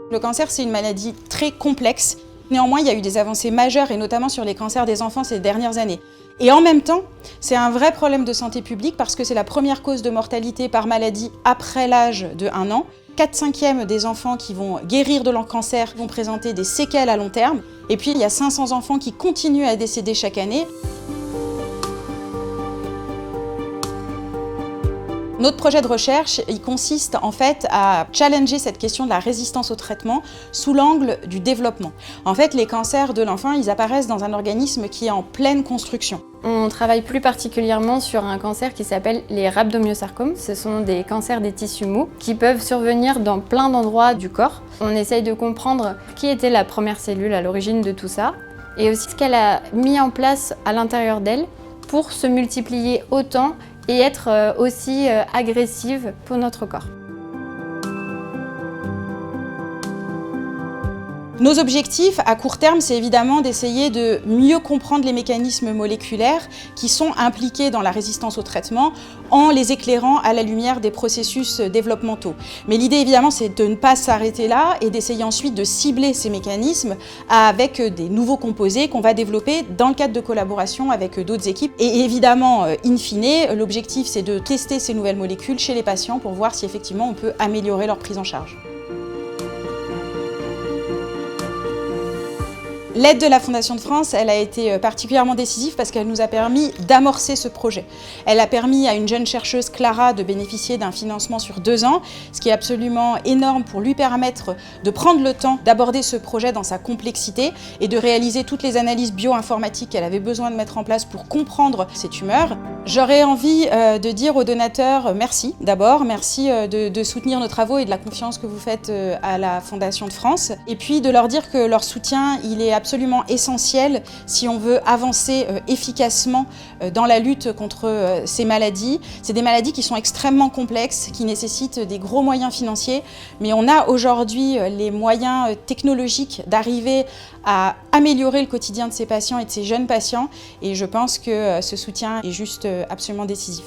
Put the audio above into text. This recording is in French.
Le cancer, c'est une maladie très complexe. Néanmoins, il y a eu des avancées majeures, et notamment sur les cancers des enfants ces dernières années. Et en même temps, c'est un vrai problème de santé publique parce que c'est la première cause de mortalité par maladie après l'âge de 1 an. 4/5 des enfants qui vont guérir de leur cancer vont présenter des séquelles à long terme. Et puis, il y a 500 enfants qui continuent à décéder chaque année. Notre projet de recherche, il consiste en fait à challenger cette question de la résistance au traitement sous l'angle du développement. En fait, les cancers de l'enfant, ils apparaissent dans un organisme qui est en pleine construction. On travaille plus particulièrement sur un cancer qui s'appelle les rhabdomyosarcomes. Ce sont des cancers des tissus mous qui peuvent survenir dans plein d'endroits du corps. On essaye de comprendre qui était la première cellule à l'origine de tout ça et aussi ce qu'elle a mis en place à l'intérieur d'elle pour se multiplier autant et être aussi agressive pour notre corps. Nos objectifs à court terme, c'est évidemment d'essayer de mieux comprendre les mécanismes moléculaires qui sont impliqués dans la résistance au traitement en les éclairant à la lumière des processus développementaux. Mais l'idée évidemment, c'est de ne pas s'arrêter là et d'essayer ensuite de cibler ces mécanismes avec des nouveaux composés qu'on va développer dans le cadre de collaboration avec d'autres équipes. Et évidemment, in fine, l'objectif, c'est de tester ces nouvelles molécules chez les patients pour voir si effectivement on peut améliorer leur prise en charge. L'aide de la Fondation de France, elle a été particulièrement décisive parce qu'elle nous a permis d'amorcer ce projet. Elle a permis à une jeune chercheuse, Clara, de bénéficier d'un financement sur 2 ans, ce qui est absolument énorme pour lui permettre de prendre le temps d'aborder ce projet dans sa complexité et de réaliser toutes les analyses bioinformatiques qu'elle avait besoin de mettre en place pour comprendre ces tumeurs. J'aurais envie de dire aux donateurs merci d'abord, merci de soutenir nos travaux et de la confiance que vous faites à la Fondation de France, et puis de leur dire que leur soutien, il est absolument essentiel si on veut avancer efficacement dans la lutte contre ces maladies. C'est des maladies qui sont extrêmement complexes, qui nécessitent des gros moyens financiers, mais on a aujourd'hui les moyens technologiques d'arriver à améliorer le quotidien de ces patients et de ces jeunes patients, et je pense que ce soutien est juste absolument décisif.